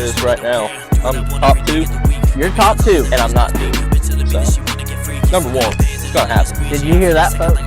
this right now. I'm top 2. You're top 2. And I'm not deep. So, number 1. It's going to happen. Did you hear that, folks?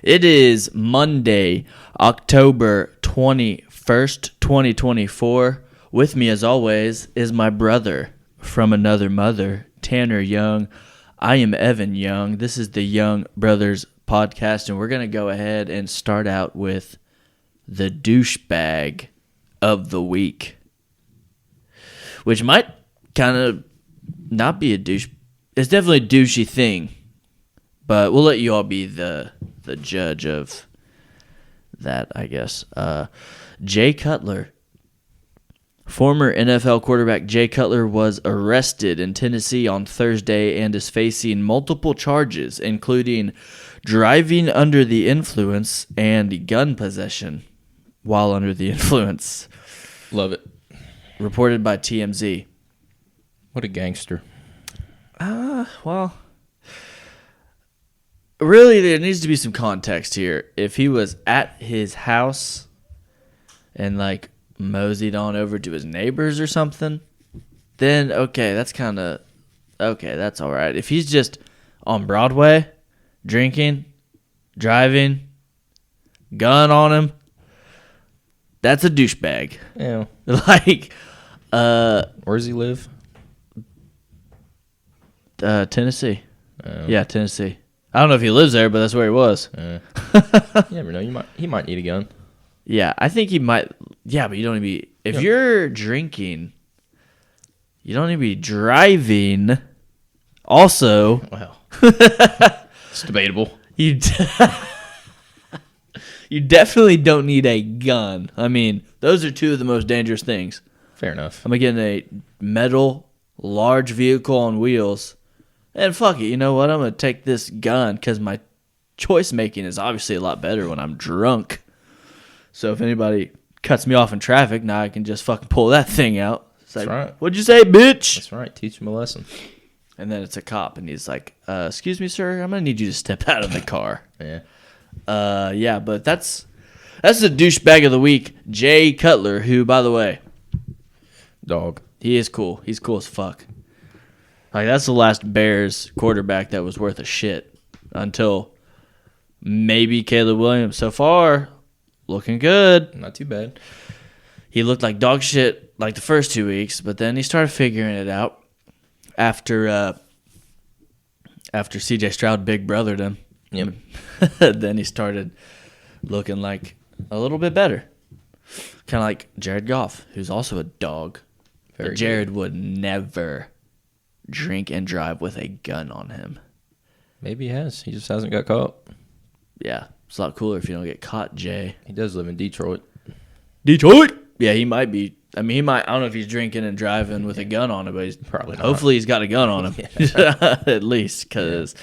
It is Monday, October 21st, 2024. With me, as always, is my brother from another mother, Tanner Young. I am Evan Young. This is the Young Brothers podcast, and we're going to go ahead and start out with the douchebag of the week, which might kind of not be a douche. It's definitely a douchey thing, but we'll let you all be the judge of that, I guess. Jay Cutler. Former NFL quarterback Jay Cutler was arrested in Tennessee on Thursday and is facing multiple charges, including driving under the influence and gun possession while under the influence. Love it. Reported by TMZ. What a gangster. Well, really, there needs to be some context here. If he was at his house and, like, moseyed on over to his neighbors or something, then, okay, that's kind of, okay, that's all right. If he's just on Broadway, drinking, driving, gun on him, that's a douchebag. Yeah. Like, where does he live? Tennessee. Yeah, Tennessee. I don't know if he lives there, but that's where he was. You never know. He might need a gun. Yeah, I think he might. Yeah, but you don't need to be. If you're drinking, you don't need to be driving. Also, Well, it's debatable. You definitely don't need a gun. I mean, those are two of the most dangerous things. Fair enough. I'm getting a metal, large vehicle on wheels. And fuck it, you know what? I'm going to take this gun because my choice making is obviously a lot better when I'm drunk. So if anybody cuts me off in traffic, now I can just fucking pull that thing out. It's That's like, right. What'd you say, bitch? That's right. Teach him a lesson. And then it's a cop, and he's like, excuse me, sir, I'm going to need you to step out of the car. Yeah. Yeah, but that's the douchebag of the week, Jay Cutler, who, by the way, Dog. he is cool. He's cool as fuck. Like, that's the last Bears quarterback that was worth a shit until maybe Caleb Williams. So far, looking good. Not too bad. He looked like dog shit like the first 2 weeks, but then he started figuring it out after C.J. Stroud big brothered him. Yep. Then he started looking like a little bit better. Kind of like Jared Goff, who's also a dog. Very but Jared would never drink and drive with a gun on him. Maybe he has. He just hasn't got caught. Yeah, it's a lot cooler if you don't get caught, Jay. He does live in Detroit. Detroit? Yeah, he might be. I mean, he might. I don't know if he's drinking and driving with a gun on him, but he's Probably not. hopefully he's got a gun on him. At least, because,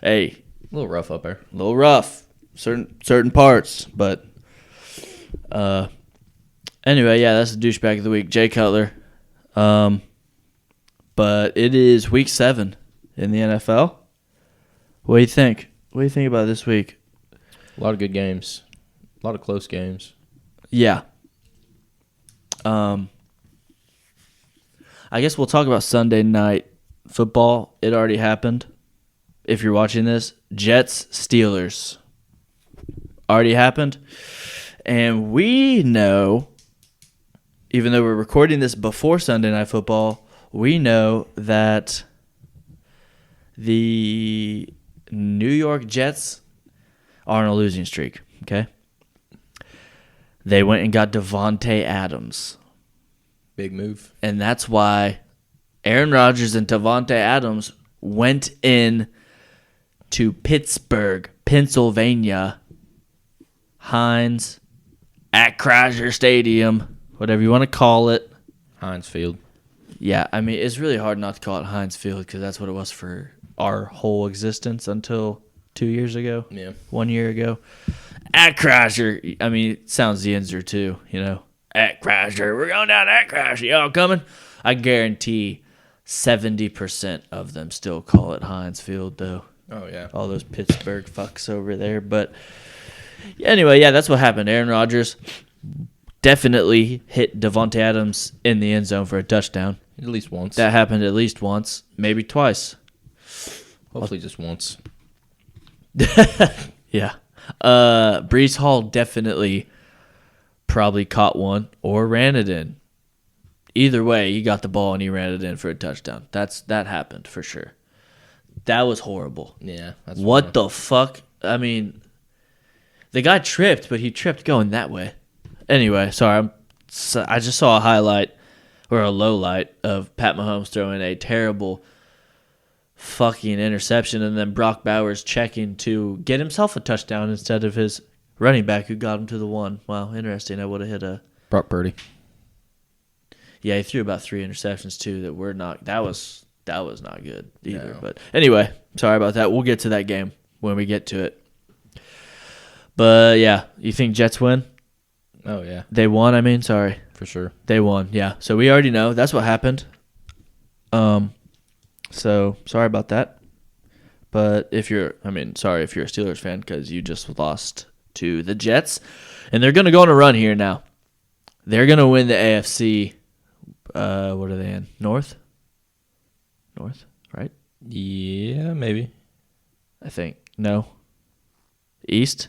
hey. A little rough up there. A little rough. Certain parts, but anyway, yeah, that's the douchebag of the week, Jay Cutler. But it is week 7 in the NFL. What do you think? What do you think about this week? A lot of good games. A lot of close games. Yeah. I guess we'll talk about Sunday night football. It already happened. If you're watching this, Jets, Steelers already happened. And we know, even though we're recording this before Sunday night football, we know that the New York Jets are on a losing streak, okay? They went and got Devontae Adams. Big move. And that's why Aaron Rodgers and Devontae Adams went in to Pittsburgh, Pennsylvania, Heinz, at Chrysler Stadium, whatever you want to call it. Heinz Field. Yeah, I mean, it's really hard not to call it Heinz Field because that's what it was for our whole existence until 2 years ago. Yeah. 1 year ago. At Chrysler, I mean, it sounds Yinzer too, you know. At Chrysler, we're going down at Chrysler. Y'all coming? I guarantee 70% of them still call it Heinz Field, though. Oh, yeah. All those Pittsburgh fucks over there. But anyway, yeah, that's what happened. Aaron Rodgers definitely hit Devontae Adams in the end zone for a touchdown. At least once. That happened at least once, maybe twice. Hopefully just once. Yeah. Breece Hall definitely probably caught one or ran it in. Either way, he got the ball and he ran it in for a touchdown. That happened for sure. That was horrible. Yeah. What the fuck? I mean, the guy tripped, but he tripped going that way. Anyway, sorry. I just saw a highlight or a low light of Pat Mahomes throwing a terrible fucking interception, and then Brock Bowers checking to get himself a touchdown instead of his running back who got him to the one. Wow, interesting. I would have hit a Brock Purdy. Yeah, he threw about 3 interceptions too that were not that was not good either. No. But anyway, sorry about that. We'll get to that game when we get to it. But yeah, you think Jets win? Oh, yeah. They won, I mean, sorry. For sure. They won, yeah. So we already know that's what happened. So sorry about that. But sorry if you're a Steelers fan because you just lost to the Jets. And they're going to go on a run here now. They're going to win the AFC. What are they in? North, right? Yeah, maybe. I think. No. East?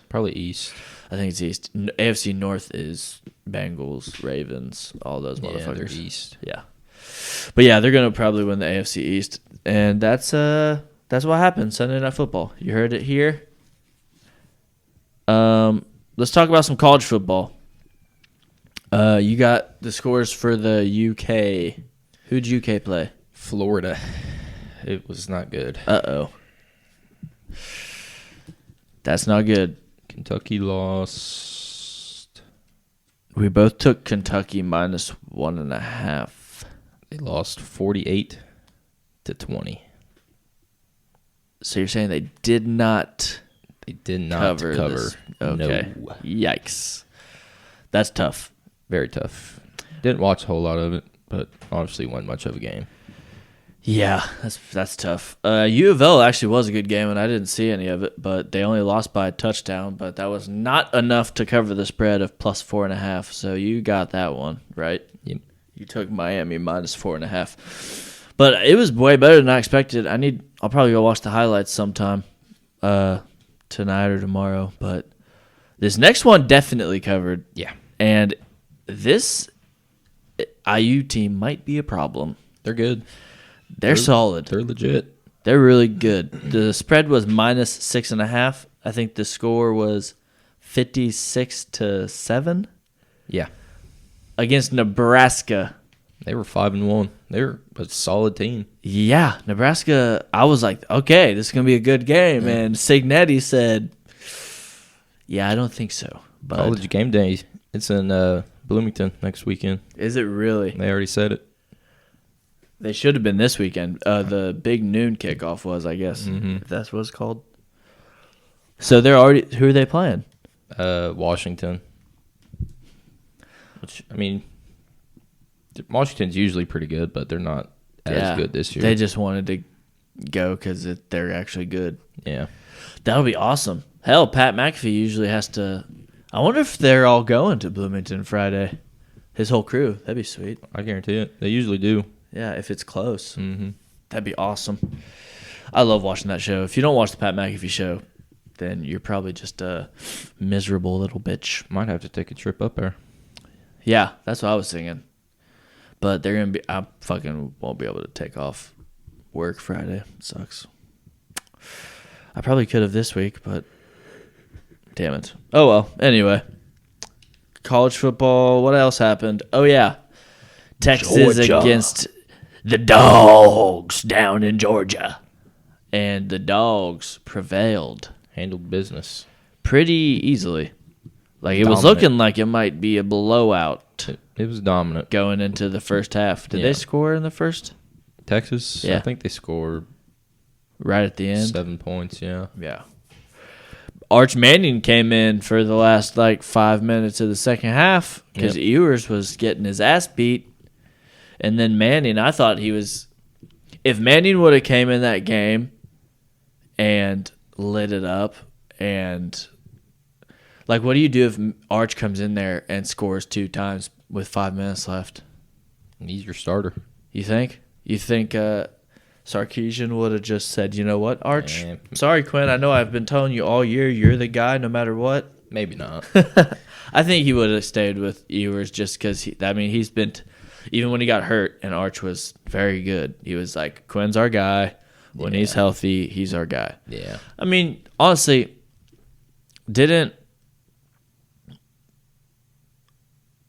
Probably East. I think it's East. AFC North is Bengals, Ravens, all those Yeah, motherfuckers. they're East. Yeah. But yeah, they're going to probably win the AFC East. And that's what happened Sunday Night Football. You heard it here. Let's talk about some college football. You got the scores for the UK. Who'd UK play? Florida. It was not good. Uh-oh. That's not good. Kentucky lost. We both took Kentucky minus 1.5. They lost 48-20. So you're saying they did not They did not cover. this. Okay. No. Yikes. That's tough. Very tough. Didn't watch a whole lot of it, but obviously wasn't much of a game. Yeah, that's tough. U of L actually was a good game, and I didn't see any of it, but they only lost by a touchdown, but that was not enough to cover the spread of plus 4.5, so you got that one, right? Yep. You took Miami minus 4.5. But it was way better than I expected. I'll probably go watch the highlights sometime tonight or tomorrow, but this next one definitely covered. Yeah. And this IU team might be a problem. They're good. They're solid. They're legit. They're really good. The spread was minus 6.5. I think the score was 56-7 Yeah. against Nebraska. They were 5-1. They were a solid team. Yeah, Nebraska. I was like, okay, this is gonna be a good game. Yeah. And Signetti said, "Yeah, I don't think so." But College game day. It's in Bloomington next weekend. is it really? They already said it. They should have been this weekend. The big noon kickoff was, I guess, if that's what it's called. So they're already. Who are they playing? Washington. Which, I mean, Washington's usually pretty good, but they're not as good this year. They just wanted to go because they're actually good. Yeah. That'll be awesome. Hell, Pat McAfee usually has to. I wonder if they're all going to Bloomington Friday. His whole crew. That'd be sweet. I guarantee it. They usually do. Yeah, if it's close. Mm-hmm. That'd be awesome. I love watching that show. If you don't watch the Pat McAfee show, then you're probably just a miserable little bitch. Might have to take a trip up there. Yeah, that's what I was thinking. But they're going to be. I fucking won't be able to take off work Friday. It sucks. I probably could have this week, but damn it. Oh, well. Anyway. College football. What else happened? Oh, yeah. Texas Georgia. against the Dogs down in Georgia. And the Dogs prevailed Handled business. pretty easily. Like, it was Dominant. looking like it might be a blowout It was dominant. going into the first half. Did Yeah. they score in the first? Texas, Yeah. I think they scored Right at the end? 7 points, yeah. Yeah. Arch Manning came in for the last, 5 minutes of the second half because Yep. Ewers was getting his ass beat. And then Manning, I thought he was... If Manning would have came in that game and lit it up and... what do you do if Arch comes in there and scores 2 times with 5 minutes left? He's your starter. You think? You think Sarkisian would have just said, you know what, Arch? Eh. Sorry, Quinn. I know I've been telling you all year you're the guy no matter what. Maybe not. I think he would have stayed with Ewers just because, he's been, even when he got hurt and Arch was very good, he was like, Quinn's our guy. When he's healthy, he's our guy. Yeah. I mean, honestly, didn't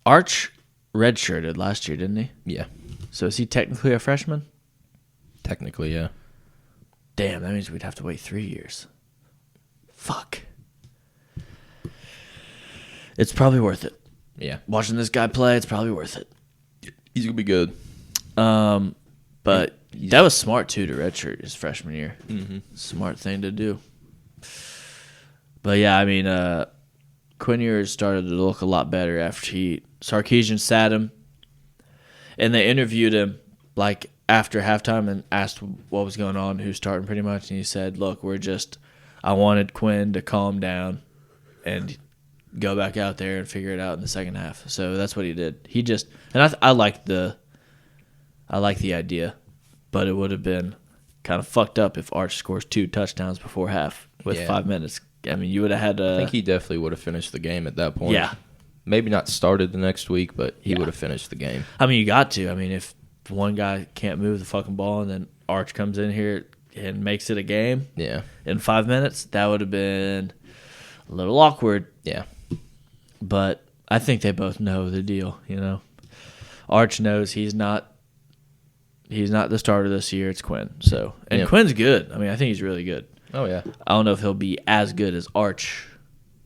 Arch redshirted last year, didn't he? Yeah. So is he technically a freshman? Technically, yeah. Damn, that means we'd have to wait 3 years. Fuck. It's probably worth it. Yeah. Watching this guy play, it's probably worth it. He's going to be good. But that was smart, too, to redshirt his freshman year. Mm-hmm. Smart thing to do. But, yeah, I mean, Quinn Ewers started to look a lot better after Sarkisian sat him. And they interviewed him, after halftime and asked what was going on, who's starting pretty much. And he said, look, I wanted Quinn to calm down and go back out there and figure it out in the second half. So that's what he did. He just, and I like the idea, but it would have been kind of fucked up if Arch scores 2 touchdowns before half with 5 minutes. I mean, you would have had to. I think he definitely would have finished the game at that point. Yeah. Maybe not started the next week, but he would have finished the game. I mean, you got to. I mean, if one guy can't move the fucking ball and then Arch comes in here and makes it a game in 5 minutes, that would have been a little awkward. Yeah. But I think they both know the deal, you know. Arch knows he's not the starter this year. It's Quinn. So, and Quinn's good. I mean, I think he's really good. Oh, yeah. I don't know if he'll be as good as Arch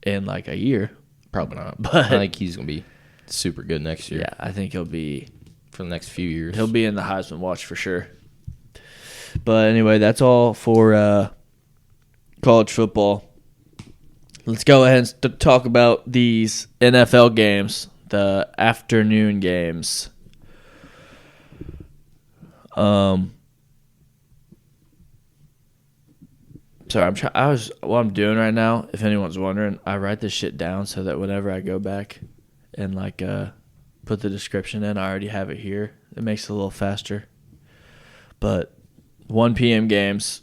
in a year. Probably not. But I think he's going to be super good next year. Yeah, I think he'll be for the next few years. He'll be in the Heisman watch for sure. But anyway, that's all for college football. Let's go ahead and talk about these NFL games, the afternoon games. Sorry, what I'm doing right now, if anyone's wondering, I write this shit down so that whenever I go back and put the description in, I already have it here. It makes it a little faster. But 1 p.m. games,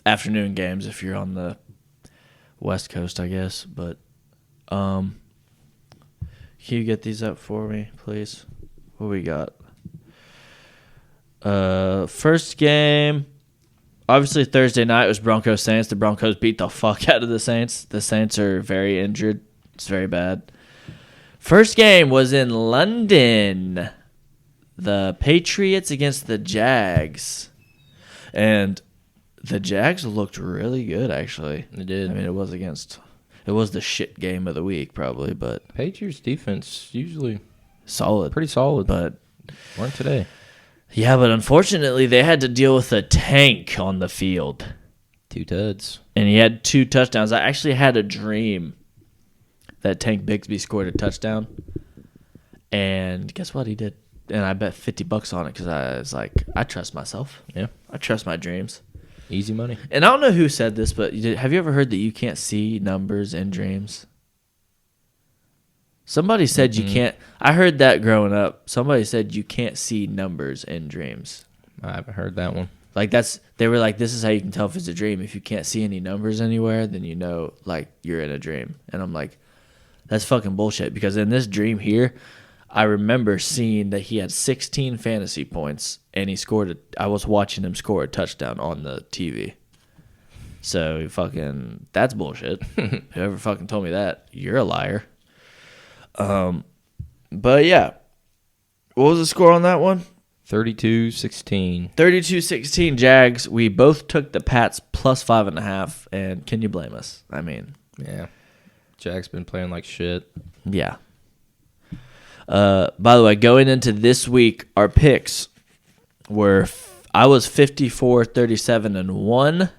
afternoon games if you're on the West Coast, I guess. But can you get these up for me, please? What we got? First game, obviously Thursday night was Broncos Saints. The Broncos beat the fuck out of the Saints. The Saints are very injured. It's very bad. First game was in London. The Patriots against the Jags. And the Jags looked really good, actually. They did. I mean, it was the shit game of the week, probably, but Patriots defense usually solid. pretty solid, But weren't today. yeah, but unfortunately, they had to deal with a tank on the field. 2 tuds. And he had 2 touchdowns. I actually had a dream that Tank Bigsby scored a touchdown. And guess what? He did. And I bet $50 on it because I was like, I trust myself. Yeah. I trust my dreams. Easy money. And I don't know who said this, but have you ever heard that you can't see numbers in dreams? Somebody said you can't. I heard that growing up. Somebody said you can't see numbers in dreams. I haven't heard that one. They were like, this is how you can tell if it's a dream. If you can't see any numbers anywhere, then you know, you're in a dream. And I'm like, that's fucking bullshit. Because in this dream here, I remember seeing that he had 16 fantasy points, and I was watching him score a touchdown on the TV. So that's bullshit. Whoever fucking told me that, you're a liar. But yeah, what was the score on that one? 32-16. 32-16 Jags. We both took the Pats plus 5.5, and can you blame us? I mean, Yeah. Jack's been playing like shit. yeah. By the way, going into this week, our picks were I was 54-37-1.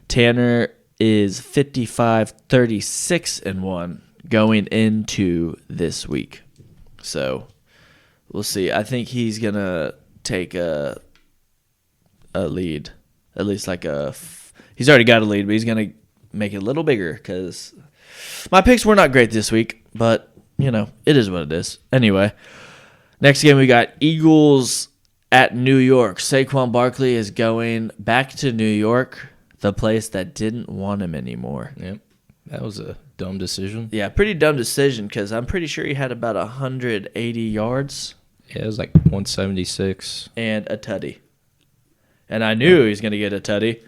Tanner is 55-36-1 going into this week. So we'll see. I think he's gonna take a lead, at least he's already got a lead, but he's gonna make it a little bigger because my picks were not great this week, but it is what it is. Anyway, next game we got Eagles at New York. Saquon Barkley is going back to New York, the place that didn't want him anymore. Yep. That was a dumb decision. Yeah, pretty dumb decision because I'm pretty sure he had about 180 yards. Yeah, it was like 176. And a tutty. And I knew he was going to get a tutty.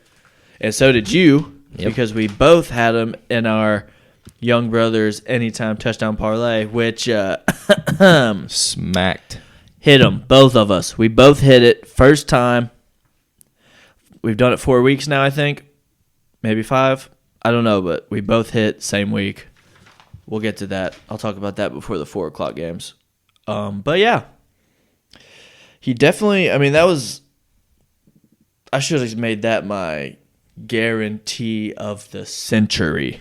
And so did you, because we both had him in our Young Brothers Anytime Touchdown Parlay, which Smacked. hit him, both of us. We both hit it first time. We've done it 4 weeks now, I think. Maybe 5. I don't know, but we both hit same week. We'll get to that. I'll talk about that before the 4 o'clock games. But yeah. He definitely, I should have made that my guarantee of the century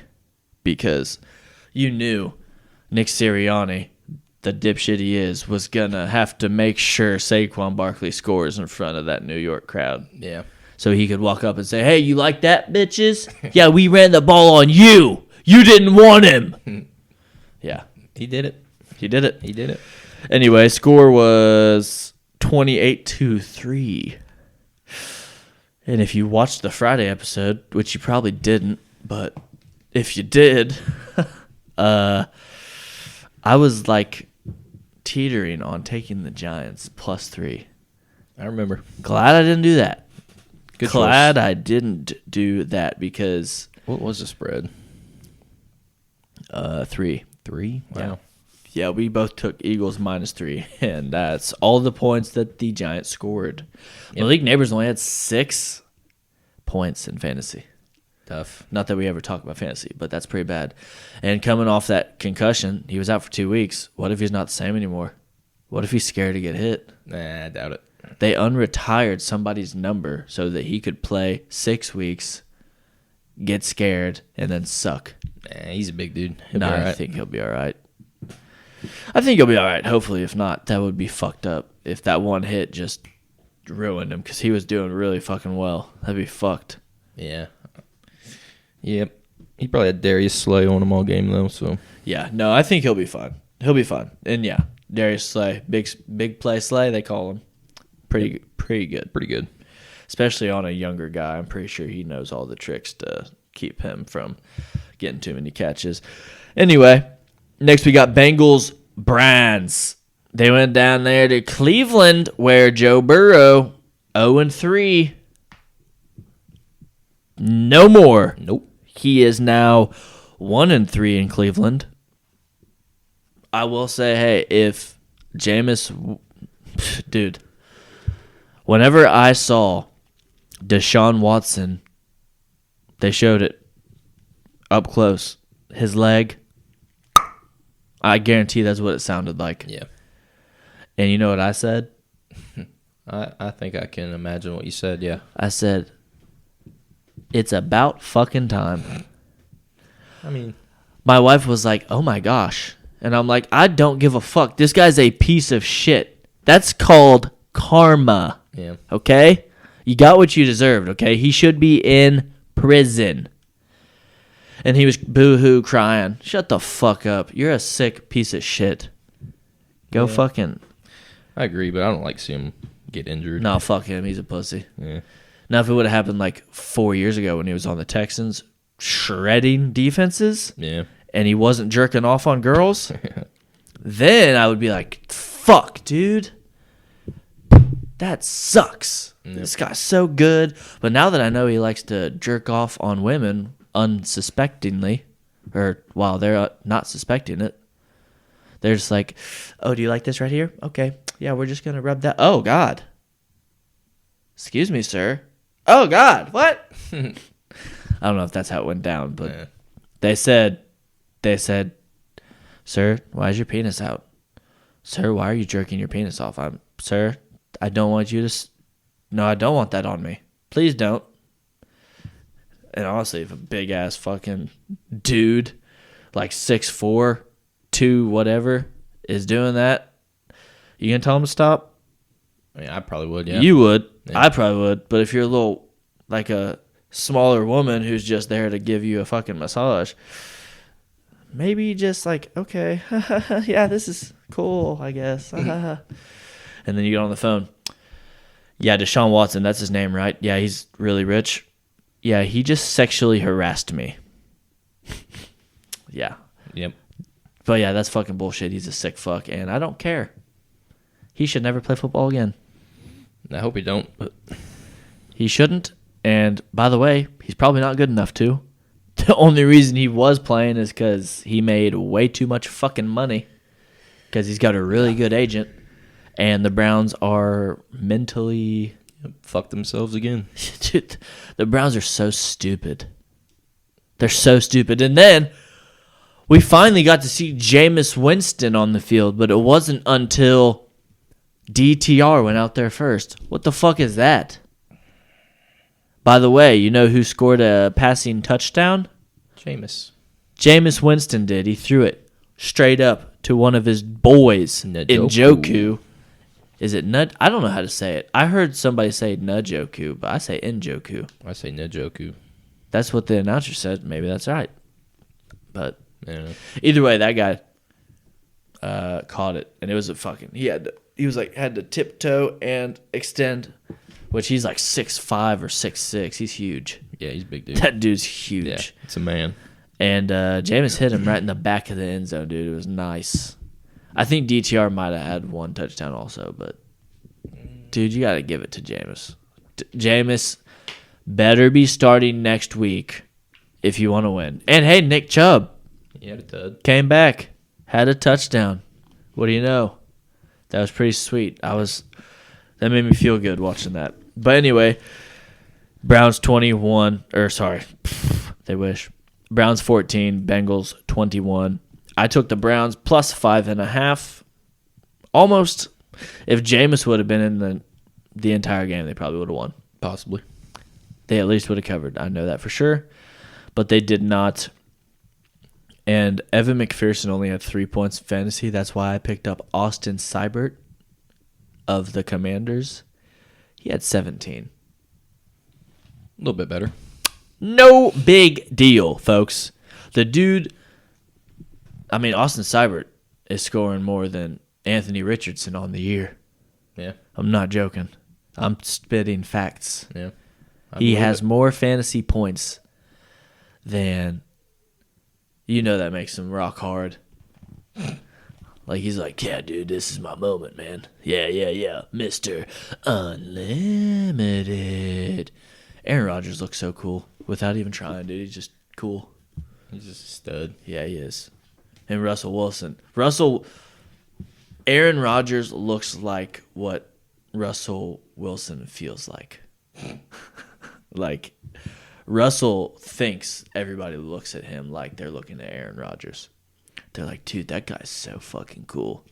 because you knew Nick Sirianni, the dipshit he is, was going to have to make sure Saquon Barkley scores in front of that New York crowd. Yeah. So he could walk up and say, hey, you like that, bitches? Yeah, we ran the ball on you. You didn't want him. Yeah. He did it. He did it. He did it. Anyway, score was 28-3. And if you watched the Friday episode, which you probably didn't, but if you did, I was like teetering on taking the Giants +3. I remember. Glad I didn't do that. Good Glad choice. I didn't do that because What was the spread? 3. 3? Wow. Yeah, we both took Eagles -3, and that's all the points that the Giants scored. Malik Neighbors only had 6 points in fantasy. Tough. Not that we ever talk about fantasy, but that's pretty bad. And coming off that concussion, he was out for 2 weeks. What if he's not the same anymore? What if he's scared to get hit? Nah, I doubt it. They unretired somebody's number so that he could play 6 weeks, get scared, and then suck. Nah, he's a big dude. He'll No, be all I right. think he'll be all right. I think he'll be all right. Hopefully, if not, that would be fucked up. If that one hit just ruined him because he was doing really fucking well, that'd be fucked. Yeah. Yep. He probably had Darius Slay on him all game, though, so. Yeah, no, I think he'll be fine. He'll be fine. And yeah, Darius Slay, big play Slay, they call him. Pretty good. Pretty good. Especially on a younger guy. I'm pretty sure he knows all the tricks to keep him from getting too many catches. Anyway, next we got Bengals Browns. They went down there to Cleveland where Joe Burrow 0-3. No more. Nope. He is now 1-3 in Cleveland. I will say, hey, if Jameis, dude, whenever I saw Deshaun Watson, they showed it up close. His leg, I guarantee that's what it sounded like. Yeah. And you know what I said? I think I can imagine what you said, yeah. I said, it's about fucking time. I mean, My wife was like, oh my gosh. And I'm like, I don't give a fuck. This guy's a piece of shit. That's called karma. yeah. Okay? You got what you deserved, okay? He should be in prison. And he was boo-hoo crying. Shut the fuck up. You're a sick piece of shit. Go fucking... I agree, but I don't like seeing him get injured. No, fuck him. He's a pussy. Yeah. Now, if it would have happened like 4 years ago when he was on the Texans, shredding defenses, Yeah. and he wasn't jerking off on girls, then I would be like, fuck, dude. That sucks. Yep. This guy's so good. But now that I know he likes to jerk off on women unsuspectingly, or while they're not suspecting it, they're just like, oh, do you like this right here? Okay. Yeah, we're just going to rub that. Oh, God. Excuse me, sir. Oh, God. What? I don't know if that's how it went down, but Yeah. they said, sir, why is your penis out? Sir, why are you jerking your penis off? Sir, I don't want you to. No, I don't want that on me. Please don't. And honestly, if a big ass fucking dude, like 6'4", 2 whatever, is doing that, you gonna tell him to stop? I mean, I probably would, yeah. You would. Yeah. I probably would. But if you're a little, like a smaller woman who's just there to give you a fucking massage, maybe just like, okay, yeah, this is cool, I guess. And then you get on the phone. Yeah, Deshaun Watson, that's his name, right? Yeah, he's really rich. Yeah, he just sexually harassed me. Yeah. Yep. But yeah, that's fucking bullshit. He's a sick fuck, and I don't care. He should never play football again. I hope he don't, but He shouldn't. And by the way, he's probably not good enough to. The only reason he was playing is because he made way too much fucking money. Because he's got a really good agent. And the Browns are mentally... fuck themselves again. Dude, the Browns are so stupid. They're so stupid. And then we finally got to see Jameis Winston on the field, but it wasn't until DTR went out there first. What the fuck is that? By the way, you know who scored a passing touchdown? Jameis Winston did. He threw it straight up to one of his boys, Njoku. Is it I don't know how to say it. I heard somebody say Njoku, but I say Njoku. I say Njoku. That's what the announcer said. Maybe that's right. But Yeah. either way, that guy caught it, and it was a fucking. Had to tiptoe and extend, which he's like 6'5" or 6'6". He's huge. Yeah, he's a big dude. That dude's huge. Yeah, it's a man. And Jameis hit him right in the back of the end zone, dude. It was nice. I think DTR might have had one touchdown also, but dude, you got to give it to Jameis. Jameis better be starting next week if you want to win. And hey, Nick Chubb He had a tud. came back, had a touchdown. What do you know? That was pretty sweet. That made me feel good watching that. But anyway, Browns 21, they wish. Browns 14, Bengals 21. I took the Browns plus 5.5. Almost. If Jameis would have been in the entire game, they probably would have won. Possibly. They at least would have covered. I know that for sure. But they did not. And Evan McPherson only had 3 points in fantasy. That's why I picked up Austin Seibert of the Commanders. He had 17. A little bit better. No big deal, folks. The dude... Austin Seibert is scoring more than Anthony Richardson on the year. Yeah. I'm not joking. I'm spitting facts. Yeah. He has more fantasy points than... You know that makes him rock hard. Like, he's like, yeah, dude, this is my moment, man. Yeah, Mr. Unlimited. Aaron Rodgers looks so cool without even trying, dude. He's just cool. He's just a stud. Yeah, he is. And Russell Wilson. Aaron Rodgers looks like what Russell Wilson feels like. Like, Russell thinks everybody looks at him like they're looking at Aaron Rodgers. They're like, dude, that guy's so fucking cool.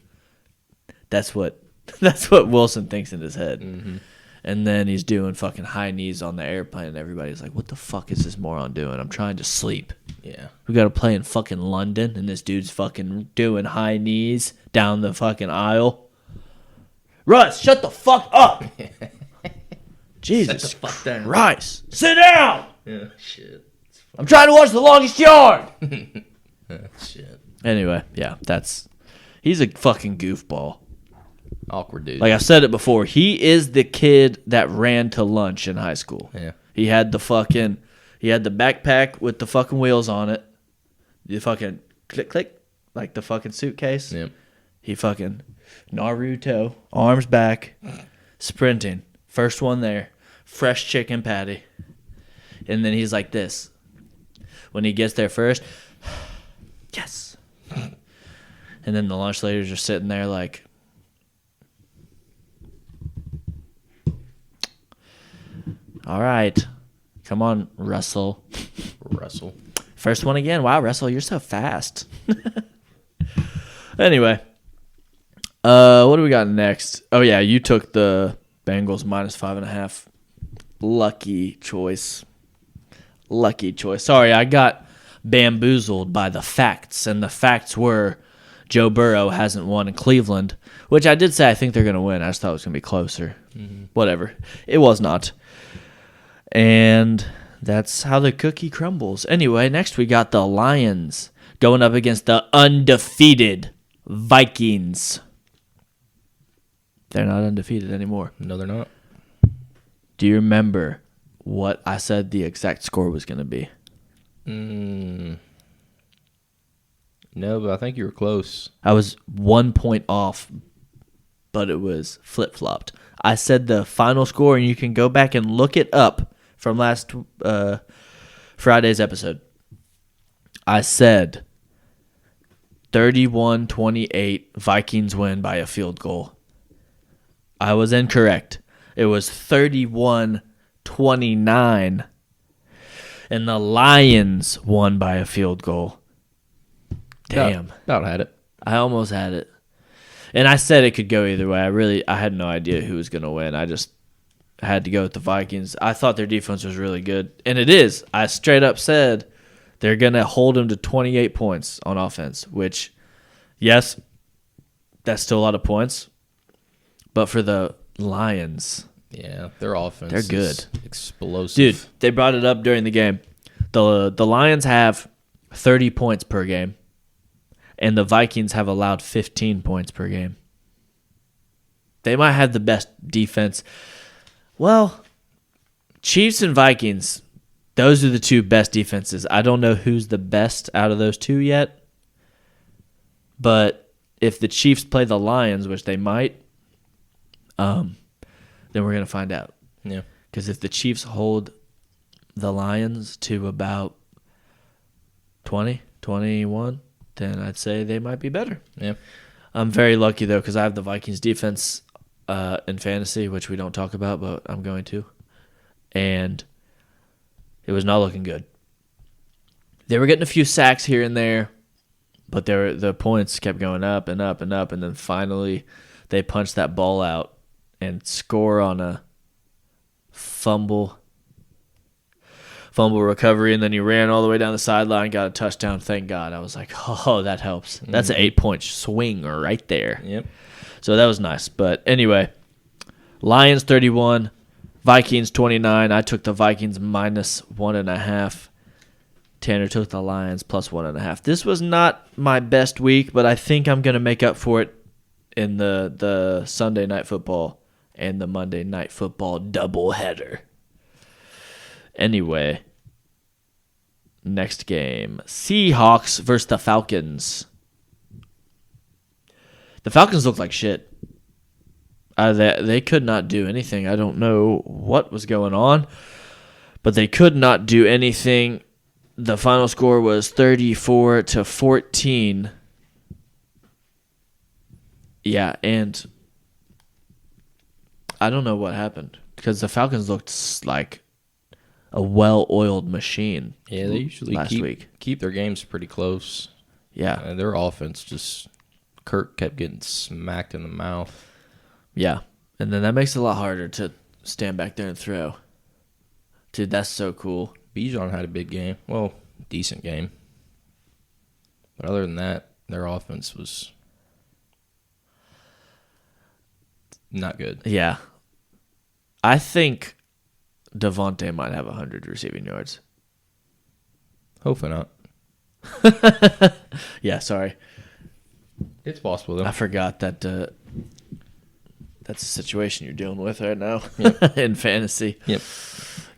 That's what Wilson thinks in his head. Mm-hmm. And then he's doing fucking high knees on the airplane, and everybody's like, what the fuck is this moron doing? I'm trying to sleep. Yeah. We got to play in fucking London, and this dude's fucking doing high knees down the fucking aisle. Russ, shut the fuck up! Jesus Shut the fuck down. Christ. Sit down! Yeah, shit. I'm trying to watch The Longest Yard! Shit. Anyway, yeah, he's a fucking goofball. Awkward dude. Like I said it before, he is the kid that ran to lunch in high school. Yeah. He had the backpack with the fucking wheels on it. The fucking click, like the fucking suitcase. Yep. He fucking Naruto, arms back, sprinting. First one there. Fresh chicken patty. And then he's like this. When he gets there first, yes. And then the lunch ladies are sitting there like, all right. Come on, Russell. Russell. First one again. Wow, Russell, you're so fast. Anyway. What do we got next? Oh, yeah, you took the Bengals minus 5.5. Lucky choice. Lucky choice. Sorry, I got bamboozled by the facts, and the facts were Joe Burrow hasn't won in Cleveland, which I did say I think they're going to win. I just thought it was going to be closer. Mm-hmm. Whatever. It was not. And that's how the cookie crumbles. Anyway, next we got the Lions going up against the undefeated Vikings. They're not undefeated anymore. No, they're not. Do you remember what I said the exact score was going to be? No, but I think you were close. I was 1 point off, but it was flip-flopped. I said the final score, and you can go back and look it up from last Friday's episode. I said 31-28, Vikings win by a field goal. I was incorrect. It was 31-29, and the Lions won by a field goal. Damn. About had it. I almost had it. And I said it could go either way. I had no idea who was going to win. I just had to go with the Vikings. I thought their defense was really good, and it is. I straight up said they're going to hold them to 28 points on offense, which, yes, that's still a lot of points. But for the Lions, yeah, their offense they're good. Is explosive. Dude, they brought it up during the game. The Lions have 30 points per game, and the Vikings have allowed 15 points per game. They might have the best defense. Well, Chiefs and Vikings, those are the two best defenses. I don't know who's the best out of those two yet, but if the Chiefs play the Lions, which they might, then we're going to find out. Yeah. Because if the Chiefs hold the Lions to about 20, 21, then I'd say they might be better. Yeah. I'm very lucky, though, because I have the Vikings defense in fantasy, which we don't talk about, but I'm going to. And it was not looking good. They were getting a few sacks here and there, but the points kept going up and up and up, and then finally they punched that ball out and score on a fumble recovery, and then he ran all the way down the sideline, got a touchdown. Thank God. I was like, oh, that helps. That's an 8-point swing right there. Yep. So that was nice. But anyway, Lions 31, Vikings 29. I took the Vikings minus 1.5. Tanner took the Lions plus 1.5. This was not my best week, but I think I'm going to make up for it in the Sunday Night Football and the Monday Night Football doubleheader. Anyway, next game. Seahawks versus the Falcons. The Falcons look like shit. They could not do anything. I don't know what was going on, but they could not do anything. The final score was 34-14. Yeah, and I don't know what happened because the Falcons looked like a well-oiled machine. Yeah, they usually keep their games pretty close. Yeah. And their offense just, Kirk kept getting smacked in the mouth. Yeah, and then that makes it a lot harder to stand back there and throw. Dude, that's so cool. Bijan had a big game. Well, decent game. But other than that, their offense was not good. Yeah. I think Devontae might have 100 receiving yards. Hopefully not. Yeah, sorry. It's possible, though. I forgot that that's a situation you're dealing with right now in fantasy. Yep.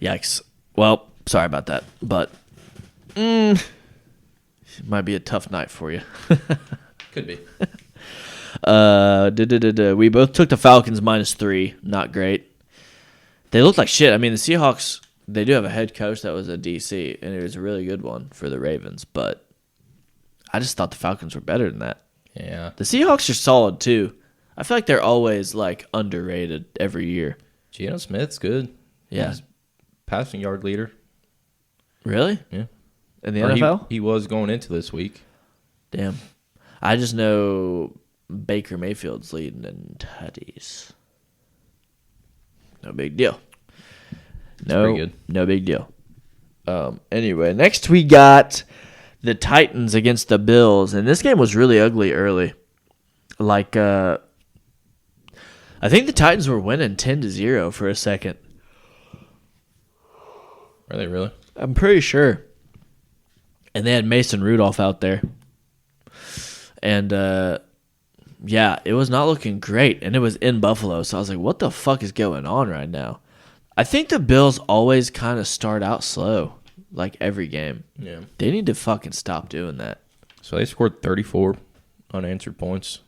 Yikes. Well, sorry about that, but it might be a tough night for you. Could be. We both took the Falcons -3. Not great. They look like shit. I mean, the Seahawks, they do have a head coach that was a DC, and it was a really good one for the Ravens, but I just thought the Falcons were better than that. Yeah. The Seahawks are solid, too. I feel like they're always, like, underrated every year. Geno Smith's good. Yeah. He's passing yard leader. Really? Yeah. In the Or NFL? He was going into this week. Damn. I just know Baker Mayfield's leading in tutties. No big deal. pretty good. No big deal. Anyway, next we got the Titans against the Bills, and this game was really ugly early. Like, I think the Titans were winning 10-0 for a second. Are they really? I'm pretty sure. And they had Mason Rudolph out there. And, yeah, it was not looking great. And it was in Buffalo. So I was like, what the fuck is going on right now? I think the Bills always kind of start out slow, like every game. Yeah. They need to fucking stop doing that. So they scored 34 unanswered points.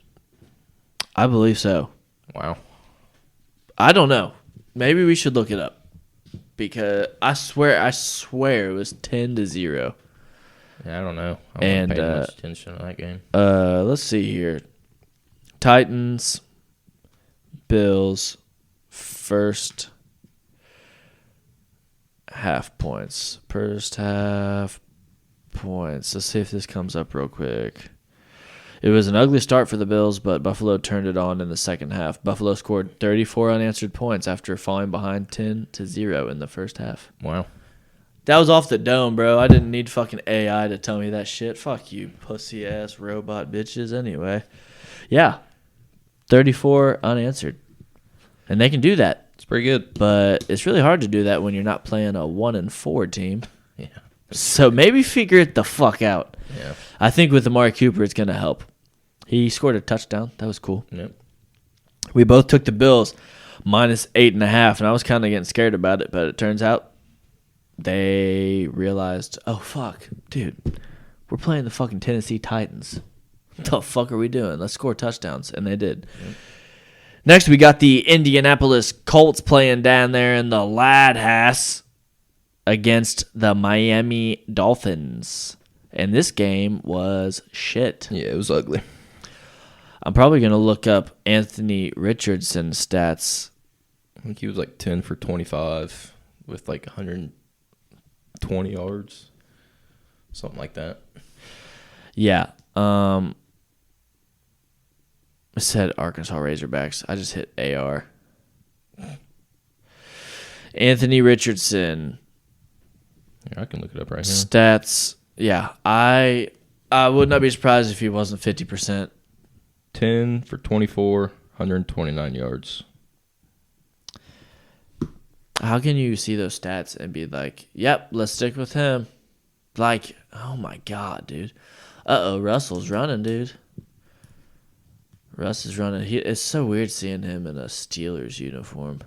I believe so. Wow. I don't know. Maybe we should look it up. Because I swear it was 10-0. Yeah, I don't know. I And, wasn't paying much attention to that game. Let's see here. Titans, Bills, first half points. First half points. Let's see if this comes up real quick. It was an ugly start for the Bills, but Buffalo turned it on in the second half. Buffalo scored 34 unanswered points after falling behind 10-0 in the first half. Wow. That was off the dome, bro. I didn't need fucking AI to tell me that shit. Fuck you, pussy-ass robot bitches. Anyway. Yeah. 34 unanswered. And they can do that. It's pretty good. But it's really hard to do that when you're not playing a 1-4 team. Yeah. So maybe figure it the fuck out. Yeah. I think with Amari Cooper, it's going to help. He scored a touchdown. That was cool. Yep. We both took the Bills -8.5, and I was kind of getting scared about it, but it turns out they realized, oh, fuck, dude, we're playing the fucking Tennessee Titans. What the fuck are we doing? Let's score touchdowns, and they did. Yep. Next, we got the Indianapolis Colts playing down there in the Lad-Hass against the Miami Dolphins. And this game was shit. Yeah, it was ugly. I'm probably going to look up Anthony Richardson's stats. I think he was like 10 for 25 with like 120 yards. Something like that. Yeah. It said Arkansas Razorbacks. I just hit AR. Anthony Richardson. Yeah, I can look it up right here. Stats. Yeah, I would not be surprised if he wasn't 50%. 10 for 24, 129 yards. How can you see those stats and be like, yep, let's stick with him? Like, oh my God, dude. Russell's running, dude. Russ is running. It's so weird seeing him in a Steelers uniform.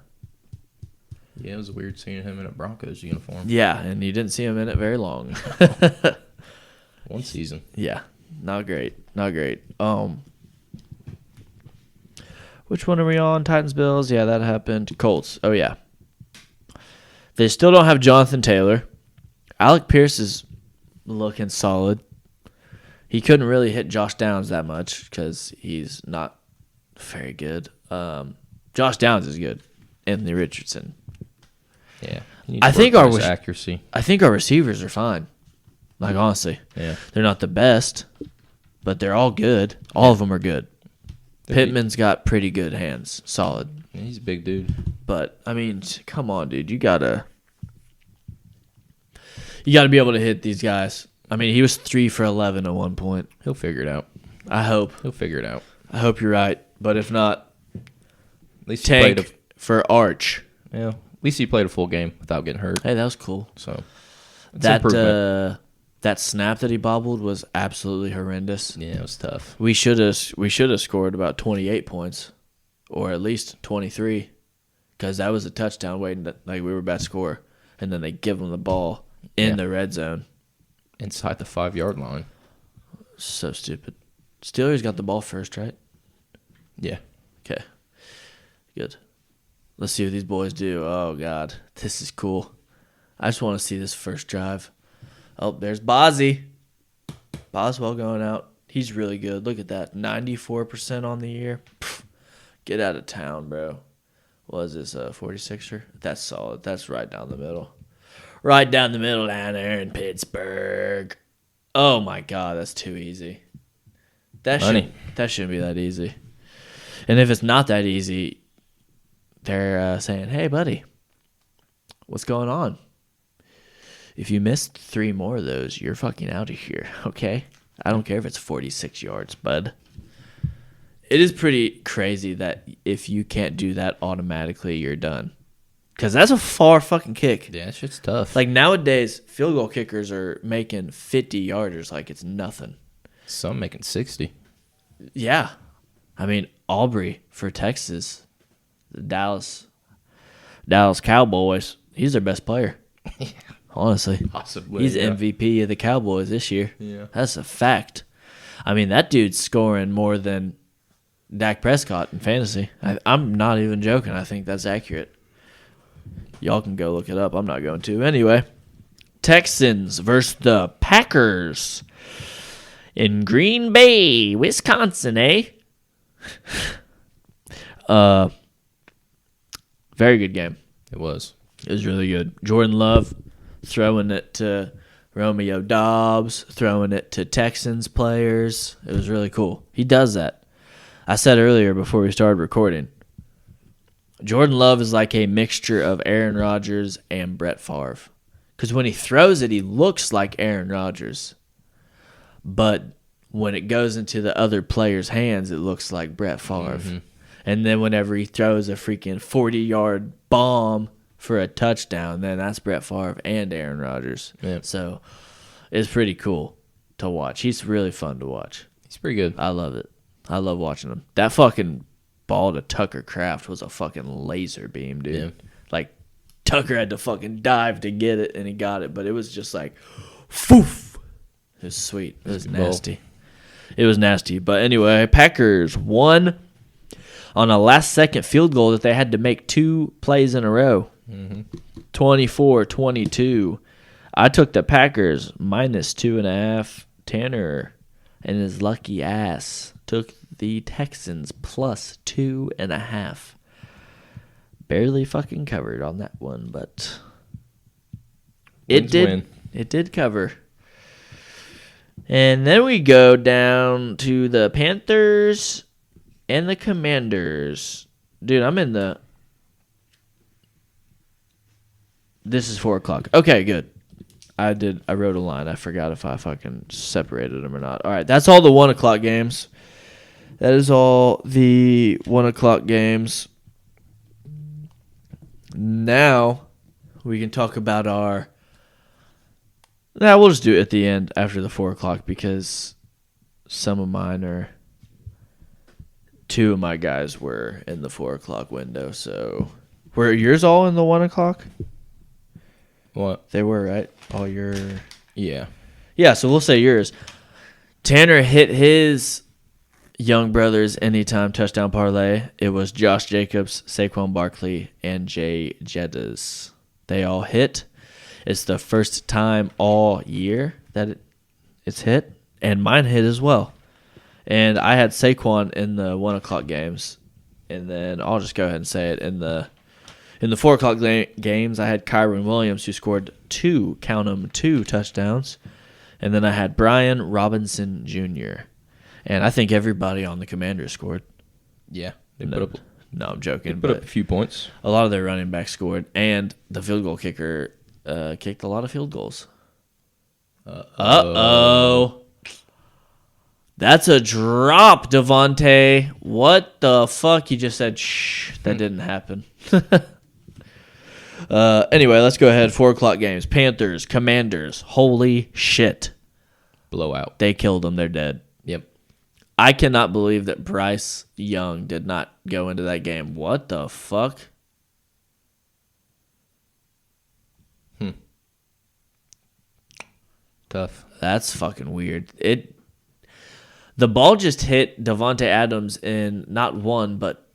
Yeah, it was weird seeing him in a Broncos uniform. Yeah, and you didn't see him in it very long. One season. Yeah, not great. Not great. Which one are we on? Titans, Bills? Yeah, that happened. Colts. Oh, yeah. They still don't have Jonathan Taylor. Alec Pierce is looking solid. He couldn't really hit Josh Downs that much because he's not very good. Josh Downs is good. Anthony Richardson. Yeah. I think our accuracy. I think our receivers are fine. Like, honestly. Yeah. They're not the best, but they're all good. All of them are good. Pittman's got pretty good hands. Solid. Yeah, he's a big dude. But, I mean, come on, dude. You gotta be able to hit these guys. I mean, he was 3 for 11 at one point. He'll figure it out. I hope. He'll figure it out. I hope you're right. But if not, At least tank he played for Arch. yeah. At least he played a full game without getting hurt. Hey, that was cool. So it's that snap that he bobbled was absolutely horrendous. yeah, it was tough. We should have scored about 28 points, or at least 23, because that was a touchdown waiting. Like we were about to score, and then they give them the ball in the red zone Inside the 5-yard line. So stupid. Steelers got the ball first, right? Yeah. Okay. Good. Let's see what these boys do. Oh, God. This is cool. I just want to see this first drive. Oh, there's Bozzy. Boswell going out. He's really good. Look at that. 94% on the year. Pfft. Get out of town, bro. What is this, a 46er? That's solid. That's right down the middle. Right down the middle down there in Pittsburgh. Oh, my God. That's too easy. That shouldn't be that easy. And if it's not that easy, they're saying, hey, buddy, what's going on? If you missed 3 more of those, you're fucking out of here, okay? I don't care if it's 46 yards, bud. It is pretty crazy that if you can't do that automatically, you're done. Because that's a far fucking kick. Yeah, that shit's tough. Like nowadays, field goal kickers are making 50-yarders like it's nothing. Some making 60. Yeah. I mean, Aubrey for Texas, the Dallas Cowboys, he's their best player. Honestly. Possibly. He's MVP of the Cowboys this year. Yeah. That's a fact. I mean, that dude's scoring more than Dak Prescott in fantasy. I'm not even joking. I think that's accurate. Y'all can go look it up. I'm not going to. Anyway, Texans versus the Packers in Green Bay, Wisconsin, eh? Very good game. It was. It was really good. Jordan Love throwing it to Romeo Dobbs, throwing it to Texans players. It was really cool. He does that. I said earlier before we started recording, Jordan Love is like a mixture of Aaron Rodgers and Brett Favre. Because when he throws it, he looks like Aaron Rodgers. But when it goes into the other player's hands, it looks like Brett Favre. Mm-hmm. And then whenever he throws a freaking 40-yard bomb for a touchdown, then that's Brett Favre and Aaron Rodgers. Yep. So it's pretty cool to watch. He's really fun to watch. He's pretty good. I love it. I love watching him. That fucking ball to Tucker Kraft was a fucking laser beam, dude. Yeah. Like, Tucker had to fucking dive to get it, and he got it. But it was just like, foof. It was sweet. It was nasty. It was nasty. But anyway, Packers won on a last-second field goal that they had to make 2 plays in a row. 24-22. I took the Packers minus 2.5. Tanner and his lucky ass took the Texans plus 2.5. Barely fucking covered on that one, but it did cover. And then we go down to the Panthers and the Commanders. Dude, I'm in the... This is 4 o'clock. Okay, good. I wrote a line. I forgot if I fucking separated them or not. All right, that's all the 1 o'clock games. That is all the 1 o'clock games. Now we can talk about our... Nah, we'll just do it at the end after the 4 o'clock because some of mine are... 2 of my guys were in the 4 o'clock window, so... Were yours all in the 1 o'clock? What? They were, right? All your... Yeah. Yeah, so we'll say yours. Tanner hit his young brother's anytime touchdown parlay. It was Josh Jacobs, Saquon Barkley, and Jay Jettas. They all hit. It's the first time all year that it's hit, and mine hit as well. And I had Saquon in the 1 o'clock games, and then I'll just go ahead and say it. In the 4 o'clock games, I had Kyron Williams, who scored 2 touchdowns. And then I had Brian Robinson Jr. And I think everybody on the Commanders scored. Yeah. No, I'm joking. They put up a few points. A lot of their running backs scored. And the field goal kicker kicked a lot of field goals. Uh-oh. That's a drop, Devontae. What the fuck? You just said, shh. That didn't happen. Anyway, let's go ahead. 4 o'clock games. Panthers, Commanders. Holy shit. Blowout. They killed them. They're dead. Yep. I cannot believe that Bryce Young did not go into that game. What the fuck? Tough. That's fucking weird. The ball just hit Devontae Adams in not one, but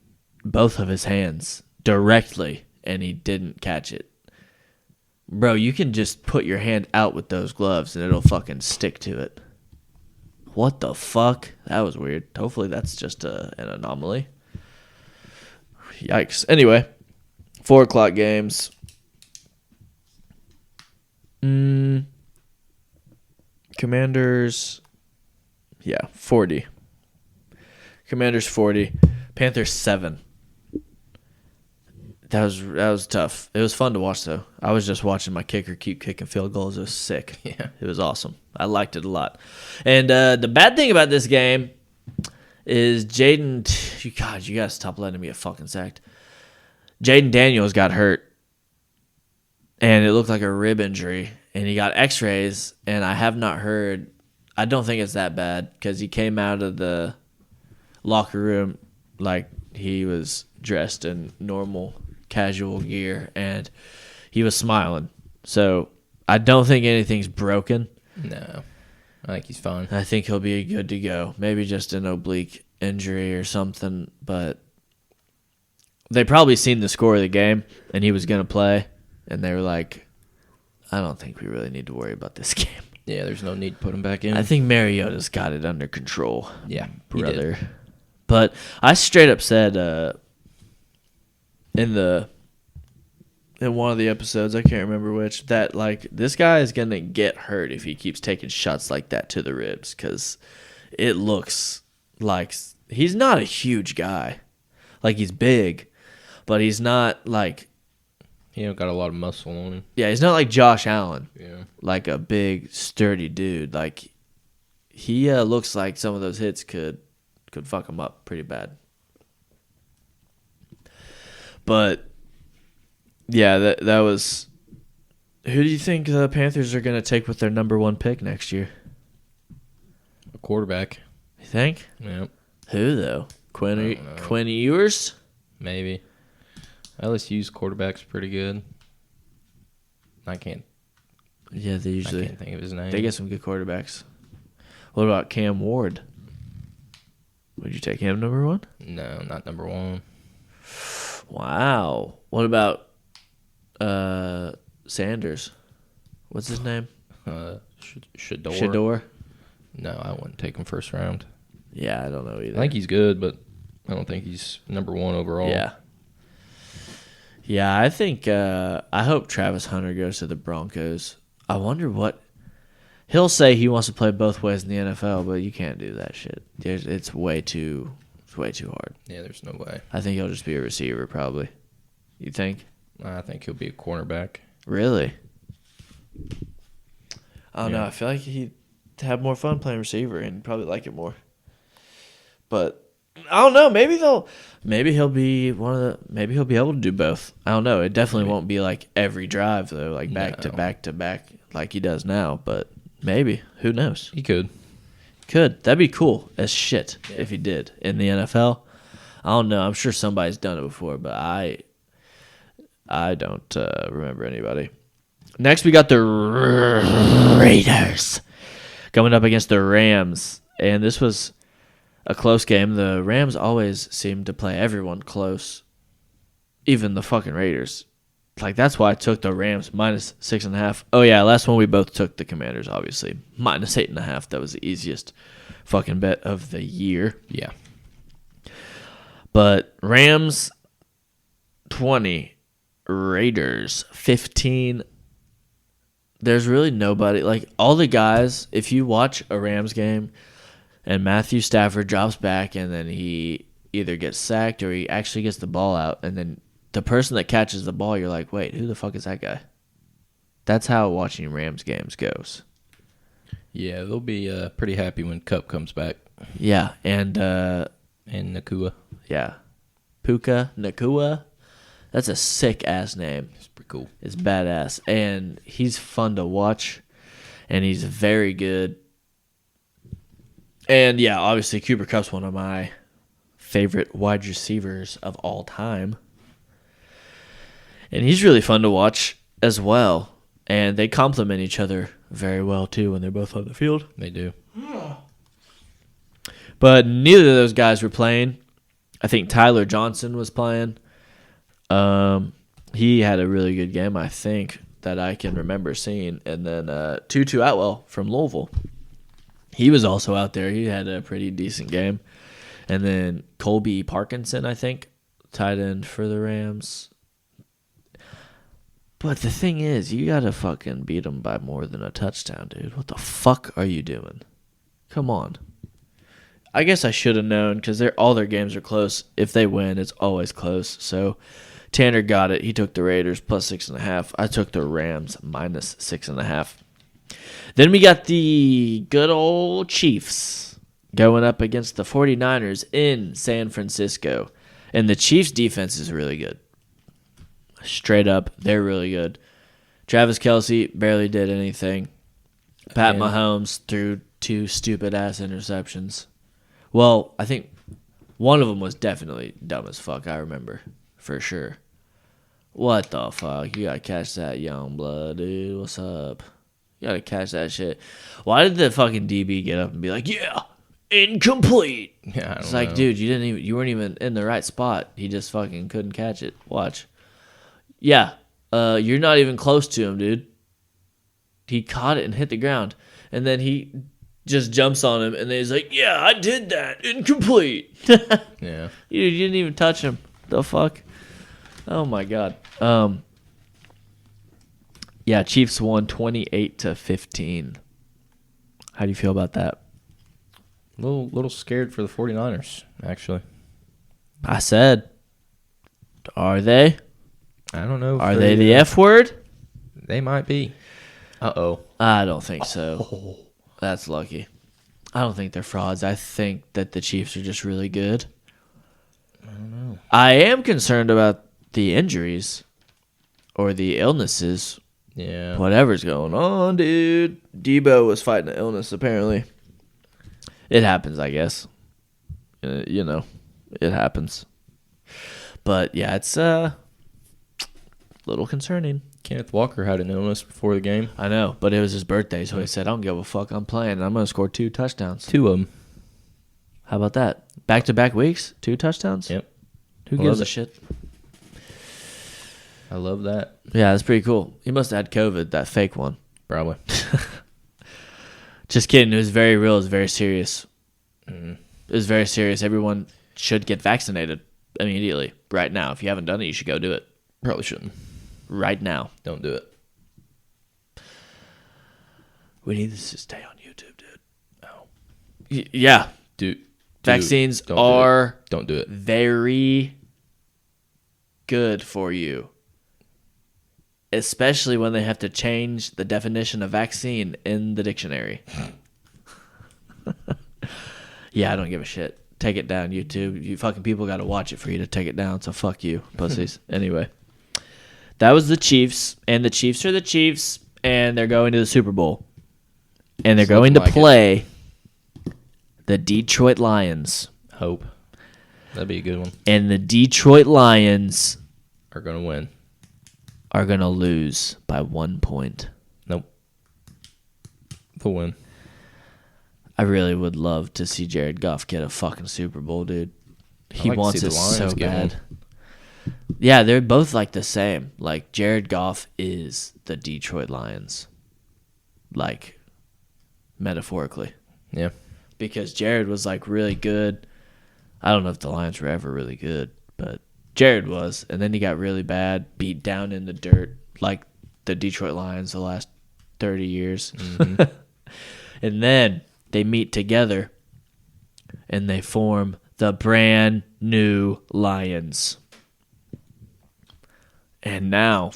both of his hands directly, and he didn't catch it. Bro, you can just put your hand out with those gloves, and it'll fucking stick to it. What the fuck? That was weird. Hopefully that's just an anomaly. Yikes. Anyway, 4 o'clock games. Commanders, 40. Commanders 40. Panthers 7. That was tough. It was fun to watch though. I was just watching my kicker keep kicking field goals. It was sick. Yeah, it was awesome. I liked it a lot. And the bad thing about this game is Jaden. God, you gotta stop letting me get fucking sacked. Jaden Daniels got hurt, and it looked like a rib injury. And he got X-rays, and I have not heard. I don't think it's that bad because he came out of the locker room like he was dressed in normal casual gear, and he was smiling. So I don't think anything's broken. No, I think he's fine. I think he'll be good to go. Maybe just an oblique injury or something, but they probably seen the score of the game, and he was going to play, and they were like, I don't think we really need to worry about this game. Yeah, there's no need to put him back in. I think Mariota's got it under control. Yeah, brother. But I straight up said in one of the episodes, I can't remember which, that like this guy is gonna get hurt if he keeps taking shots like that to the ribs, because it looks like he's not a huge guy. Like he's big, but he's not like. He don't got a lot of muscle on him. Yeah, he's not like Josh Allen. Yeah. Like a big, sturdy dude. Like, he looks like some of those hits could fuck him up pretty bad. But, yeah, that was... Who do you think the Panthers are going to take with their number 1 pick next year? A quarterback. You think? Yep. Who, though? Quinn Ewers? Maybe. LSU's quarterback's pretty good. I can't. Yeah, they usually. I can't think of his name. They get some good quarterbacks. What about Cam Ward? Would you take him number 1? No, not number 1. Wow. What about Sanders? What's his name? Shador. No, I wouldn't take him first round. Yeah, I don't know either. I think he's good, but I don't think he's number 1 overall. Yeah. Yeah, I think I hope Travis Hunter goes to the Broncos. I wonder what he'll say. He wants to play both ways in the NFL, but you can't do that shit. It's way too hard. Yeah, there's no way. I think he'll just be a receiver probably. You think? I think he'll be a cornerback. Really? I don't know. I feel like he'd have more fun playing receiver and probably like it more. But I don't know. Maybe he'll be maybe he'll be able to do both. I don't know. It definitely won't be like every drive though, like back to back to back like he does now. But maybe, who knows? He could. That'd be cool as shit if he did in the NFL. I don't know. I'm sure somebody's done it before, but I don't remember anybody. Next, we got the Raiders coming up against the Rams, and this was a close game. The Rams always seem to play everyone close, even the fucking Raiders. Like, that's why I took the Rams minus 6.5. Oh, yeah, last one we both took the Commanders, obviously. Minus 8.5. That was the easiest fucking bet of the year. Yeah. But Rams 20, Raiders 15. There's really nobody. Like, all the guys, if you watch a Rams game and Matthew Stafford drops back and then he either gets sacked or he actually gets the ball out, and then the person that catches the ball, you're like, wait, who the fuck is that guy? That's how watching Rams games goes. Yeah, they'll be pretty happy when Kupp comes back. Yeah, and Nakua. Yeah. Puka Nakua. That's a sick-ass name. It's pretty cool. It's badass. And he's fun to watch, and he's very good. And, yeah, obviously Cooper Kupp's one of my favorite wide receivers of all time. And he's really fun to watch as well. And they complement each other very well, too, when they're both on the field. They do. But neither of those guys were playing. I think Tyler Johnson was playing. He had a really good game, I think, that I can remember seeing. And then Tutu Atwell from Louisville. He was also out there. He had a pretty decent game. And then Colby Parkinson, I think, tight end for the Rams. But the thing is, you got to fucking beat them by more than a touchdown, dude. What the fuck are you doing? Come on. I guess I should have known because all their games are close. If they win, it's always close. So Tanner got it. He took the Raiders plus 6.5. I took the Rams minus 6.5. Then we got the good old Chiefs going up against the 49ers in San Francisco. And the Chiefs' defense is really good. Straight up, they're really good. Travis Kelce barely did anything. Pat Mahomes threw 2 stupid-ass interceptions. Well, I think one of them was definitely dumb as fuck, I remember. For sure. What the fuck? You gotta catch that, young blood, dude. What's up? You gotta catch that shit. Why did the fucking DB get up and be like, yeah, incomplete? Yeah, it's like, dude, you weren't even in the right spot. He just fucking couldn't catch it. Watch. Yeah, you're not even close to him, dude. He caught it and hit the ground. And then he just jumps on him, and then he's like, yeah, I did that. Incomplete. Yeah. You didn't even touch him. The fuck? Oh, my God. Yeah, Chiefs won 28-15. How do you feel about that? A little scared for the 49ers, actually. I said, are they? I don't know. Are they the F word? They might be. Uh-oh. I don't think so. That's lucky. I don't think they're frauds. I think that the Chiefs are just really good. I don't know. I am concerned about the injuries or the illnesses. Yeah. Whatever's going on, dude. Debo was fighting an illness, apparently. It happens, I guess. It happens. But, yeah, it's a little concerning. Kenneth Walker had an illness before the game. I know, but it was his birthday, so he said, I don't give a fuck. I'm playing, and I'm going to score 2 touchdowns. 2 of them. How about that? Back-to-back weeks? 2 touchdowns? Yep. Who gives a shit? I love that. Yeah, that's pretty cool. He must have had COVID, that fake one. Probably. Just kidding. It was very real. It was very serious. Mm-hmm. It was very serious. Everyone should get vaccinated immediately. Right now. If you haven't done it, you should go do it. Probably shouldn't. Right now. Don't do it. We need this to stay on YouTube, dude. Oh. Yeah. Vaccines are don't do it. Very good for you. Especially when they have to change the definition of vaccine in the dictionary. Yeah, I don't give a shit. Take it down, YouTube. You fucking people got to watch it for you to take it down, so fuck you, pussies. Anyway. That was the Chiefs, and the Chiefs are the Chiefs, and they're going to the Super Bowl. And they're going to play the Detroit Lions. Hope. That'd be a good one. And the Detroit Lions are going to win. Are going to lose by 1 point. Nope. They'll win. I really would love to see Jared Goff get a fucking Super Bowl, dude. He wants it so bad. Yeah, they're both like the same. Like, Jared Goff is the Detroit Lions. Like, metaphorically. Yeah. Because Jared was, like, really good. I don't know if the Lions were ever really good, but Jared was. And then he got really bad, beat down in the dirt, like the Detroit Lions the last 30 years. Mm-hmm. And then they meet together, and they form the brand new Lions. And now,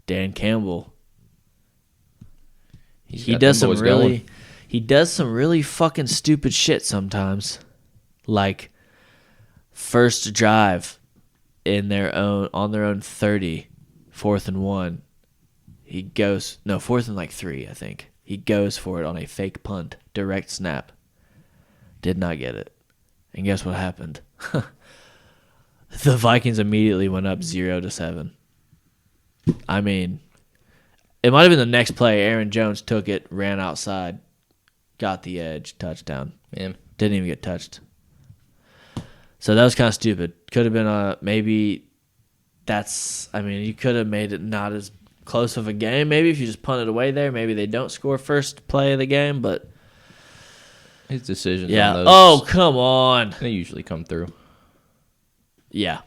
Dan Campbell, he does some really fucking stupid shit sometimes. Like, first drive on their own 30, 4th and 1. He goes, 4th and like 3, I think. He goes for it on a fake punt, direct snap. Did not get it. And guess what happened? The Vikings immediately went up 0-7. I mean, it might have been the next play. Aaron Jones took it, ran outside, got the edge, touchdown. Yeah. Didn't even get touched. So that was kind of stupid. Could have been maybe that's, I mean, you could have made it not as close of a game. Maybe if you just punt it away there, maybe they don't score first play of the game, but. His decisions Yeah. on those. Oh, come on. They usually come through. Yeah.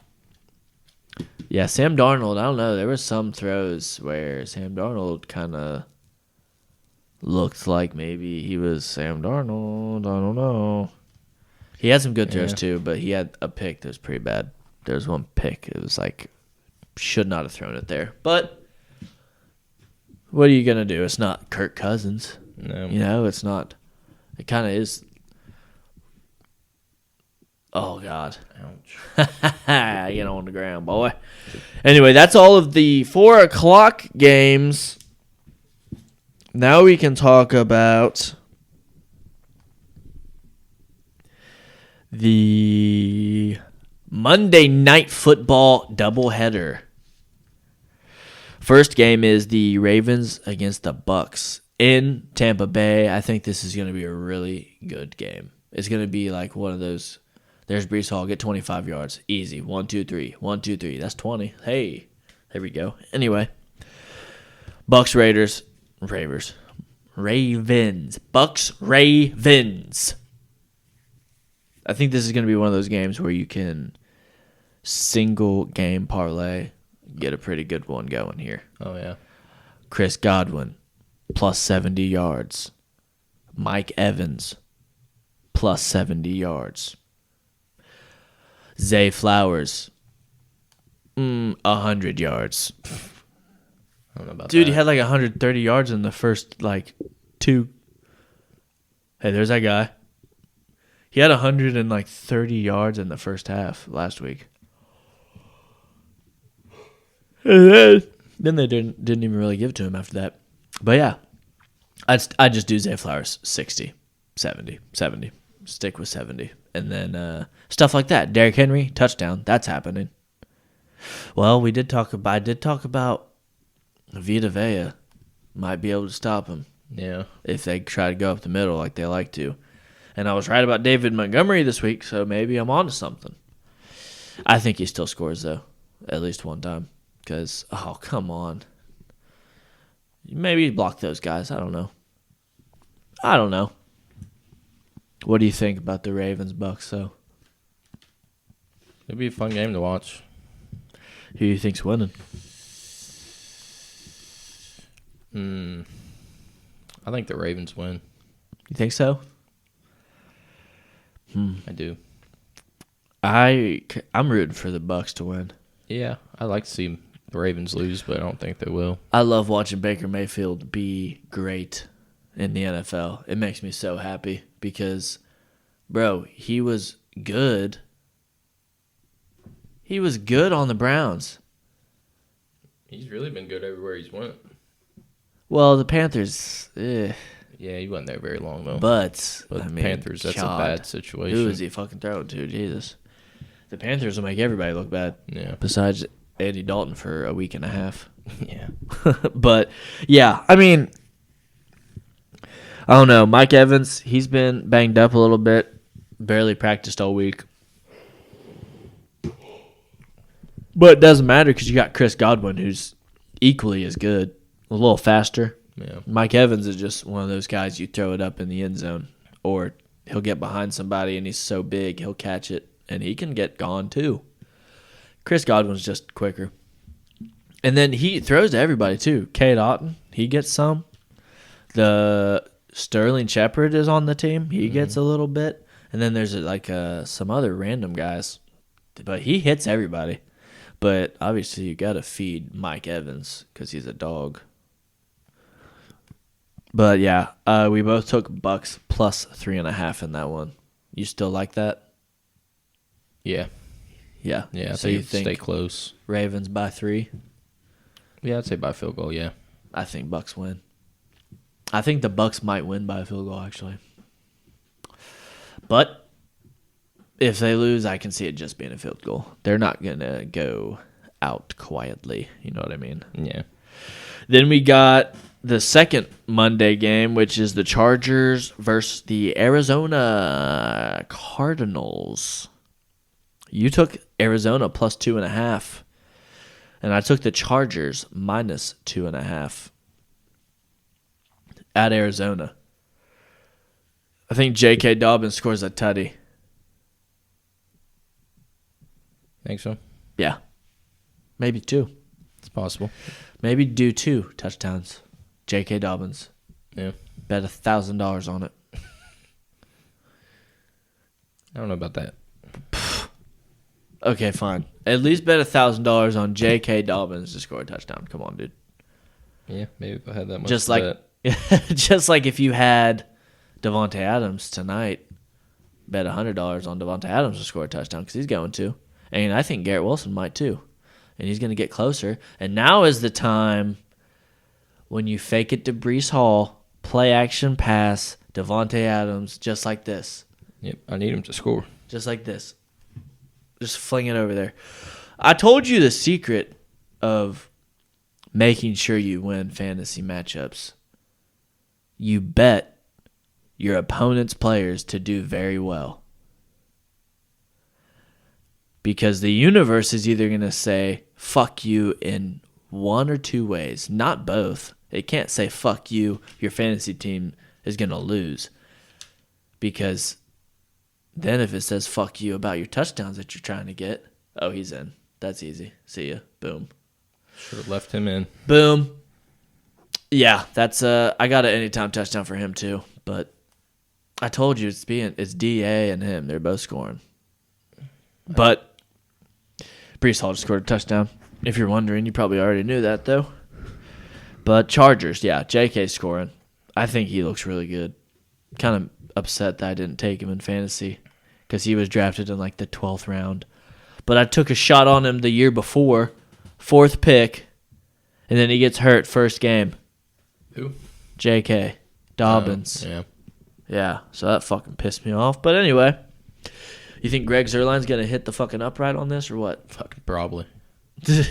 Yeah, Sam Darnold, I don't know. There were some throws where Sam Darnold kind of looked like maybe he was Sam Darnold. I don't know. He had some good throws too, but he had a pick that was pretty bad. There was one pick. It was like, should not have thrown it there. But what are you going to do? It's not Kirk Cousins. No. You know, it's not. It kind of is. Oh, God. Ouch. Get on the ground, boy. Anyway, that's all of the 4 o'clock games. Now we can talk about the Monday Night Football doubleheader. First game is the Ravens against the Bucks in Tampa Bay. I think this is going to be a really good game. It's going to be like one of those. There's Brees Hall, get 25 yards. Easy. 1, 2, 3. 1, 2, 3. That's 20. Hey, there we go. Anyway, Bucks, Raiders, Ravens. Bucks, Ravens. I think this is going to be one of those games where you can single game parlay, get a pretty good one going here. Oh, yeah. Chris Godwin, plus 70 yards. Mike Evans, plus 70 yards. Zay Flowers, 100 yards. I don't know about Dude, that. he had like 130 yards in the first, like, 2. Hey, there's that guy. He had 130 yards in the first half last week. And then they didn't even really give it to him after that. But, yeah, I'd just do Zay Flowers 60, 70. Stick with 70. And then stuff like that. Derrick Henry, touchdown. That's happening. Well, I did talk about Vita Vea might be able to stop him. Yeah. If they try to go up the middle like they like to. And I was right about David Montgomery this week, so maybe I'm on to something. I think he still scores, though, at least one time. Because, oh, come on. Maybe block those guys. I don't know. What do you think about the Ravens-Bucks, though? It'd be a fun game to watch. Who do you think's winning? I think the Ravens win. You think so? I do. I'm rooting for the Bucks to win. Yeah, I'd like to see the Ravens lose, but I don't think they will. I love watching Baker Mayfield be great in the NFL. It makes me so happy because, bro, he was good. He was good on the Browns. He's really been good everywhere he's went. Well, the Panthers, Yeah, he wasn't there very long, though. but But I the mean, Panthers, that's God, a bad situation. Who is he fucking throwing to? Jesus. The Panthers will make everybody look bad. Yeah. Besides Andy Dalton for a week and a half. Yeah. But, yeah, I mean, I don't know. Mike Evans, he's been banged up a little bit. Barely practiced all week. But it doesn't matter because you got Chris Godwin, who's equally as good, a little faster. Yeah. Mike Evans is just one of those guys you throw it up in the end zone, or he'll get behind somebody and he's so big he'll catch it, and he can get gone too. Chris Godwin's just quicker. And then he throws to everybody too. Cade Otton, he gets some. The Sterling Shepard is on the team. He gets a little bit. And then there's some other random guys. But he hits everybody. But obviously you got to feed Mike Evans because he's a dog. But yeah, we both took Bucks plus 3.5 in that one. You still like that? Yeah. Yeah. Yeah, I So think you it'd think stay close. Ravens by 3? Yeah, I'd say by field goal, yeah. I think Bucks win. I think the Bucks might win by a field goal, actually. But if they lose, I can see it just being a field goal. They're not going to go out quietly. You know what I mean? Yeah. Then we got the second Monday game, which is the Chargers versus the Arizona Cardinals. You took Arizona plus 2.5, and I took the Chargers minus 2.5 at Arizona. I think J.K. Dobbins scores a tutty. Think so? Yeah. Maybe 2. It's possible. Maybe do 2 touchdowns. J.K. Dobbins. Yeah. Bet $1,000 on it. I don't know about that. Okay, fine. At least bet $1,000 on J.K. Dobbins to score a touchdown. Come on, dude. Yeah, maybe if I had that much. Just like if you had Devontae Adams tonight, bet $100 on Devontae Adams to score a touchdown because he's going to. And I think Garrett Wilson might too. And he's going to get closer. And now is the time when you fake it to Breece Hall, play action pass, Devontae Adams, just like this. Yep, I need him to score. Just like this. Just fling it over there. I told you the secret of making sure you win fantasy matchups. You bet your opponent's players to do very well. Because the universe is either going to say, fuck you in one or two ways, not both. It can't say, fuck you, your fantasy team is going to lose. Because then if it says, fuck you about your touchdowns that you're trying to get, oh, he's in. That's easy. See ya. Boom. Should have left him in. Boom. Yeah, that's I got an anytime touchdown for him too. But I told you it's DA and him. They're both scoring. But Breece Hall just scored a touchdown. If you're wondering, you probably already knew that though. But Chargers, yeah, JK scoring. I think he looks really good. Kind of upset that I didn't take him in fantasy because he was drafted in like the 12th round. But I took a shot on him the year before, 4th pick, and then he gets hurt first game. Who? J.K. Dobbins. Yeah. Yeah, so that fucking pissed me off. But anyway, you think Greg Zuerlein's going to hit the fucking upright on this or what? Fucking probably.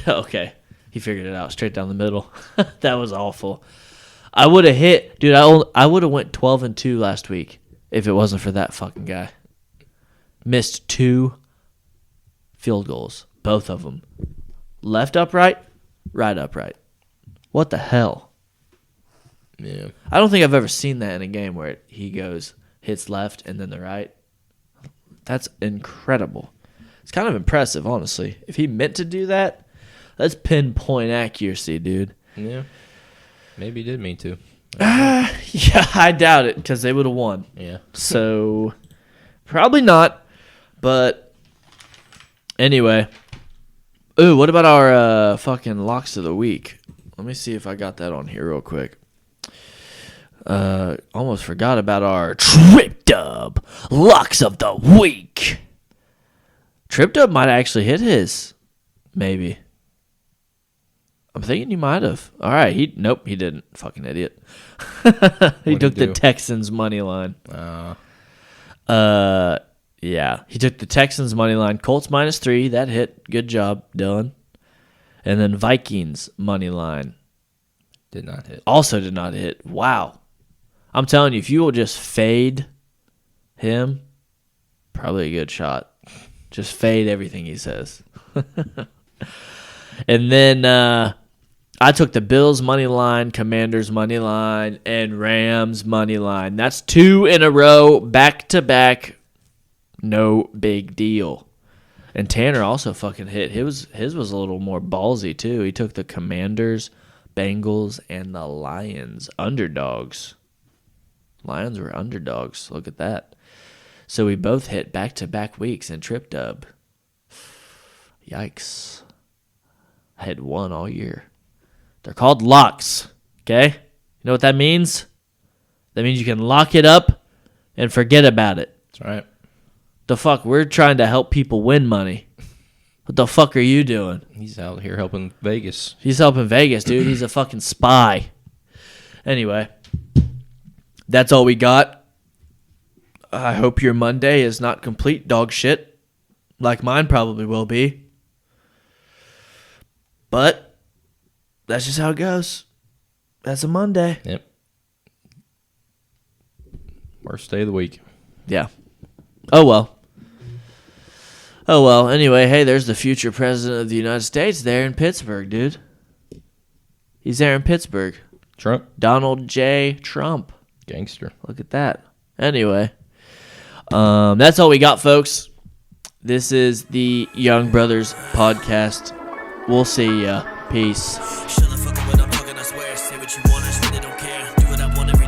Okay. He figured it out straight down the middle. That was awful. I would have hit. Dude, I would have went 12-2 last week if it wasn't for that fucking guy. Missed 2 field goals. Both of them. Left upright, right upright. What the hell? Yeah. I don't think I've ever seen that in a game where he goes, hits left and then the right. That's incredible. It's kind of impressive, honestly. If he meant to do that, that's pinpoint accuracy, dude. Yeah. Maybe he did mean to. Yeah, I doubt it because they would have won. Yeah. So, probably not. But, anyway. Ooh, what about our fucking locks of the week? Let me see if I got that on here real quick. Almost forgot about our Trip Dub locks of the week. Trip Dub might actually hit his. Maybe. I'm thinking he might have. All right. Nope, he didn't. Fucking idiot. He took the Texans money line. Yeah. He took the Texans money line. Colts -3. That hit. Good job, Dylan. And then Vikings money line. Did not hit. Also did not hit. Wow. I'm telling you, if you will just fade him, probably a good shot. Just fade everything he says. And then I took the Bills money line, Commanders money line, and Rams money line. That's 2 in a row, back to back. No big deal. And Tanner also fucking hit. His was a little more ballsy too. He took the Commanders, Bengals, and the Lions underdogs. Lions were underdogs. Look at that. So we both hit back-to-back weeks in Trip Dub. Yikes. I had one all year. They're called locks, okay? You know what that means? That means you can lock it up and forget about it. That's right. The fuck? We're trying to help people win money. What the fuck are you doing? He's out here helping Vegas. He's helping Vegas, dude. He's a fucking spy. Anyway, that's all we got. I hope your Monday is not complete dog shit, like mine probably will be. But that's just how it goes. That's a Monday. Yep. Worst day of the week. Yeah. Oh, well. Oh, well. Anyway, hey, there's the future president of the United States there in Pittsburgh, dude. He's there in Pittsburgh. Trump. Donald J. Trump. Gangster. Look at that. Anyway, that's all we got, folks. This is the Young Brothers podcast. We'll see ya. Peace. Shut the fuck up when I'm talking, I swear. Say what you want, I just really don't care. Do what I want every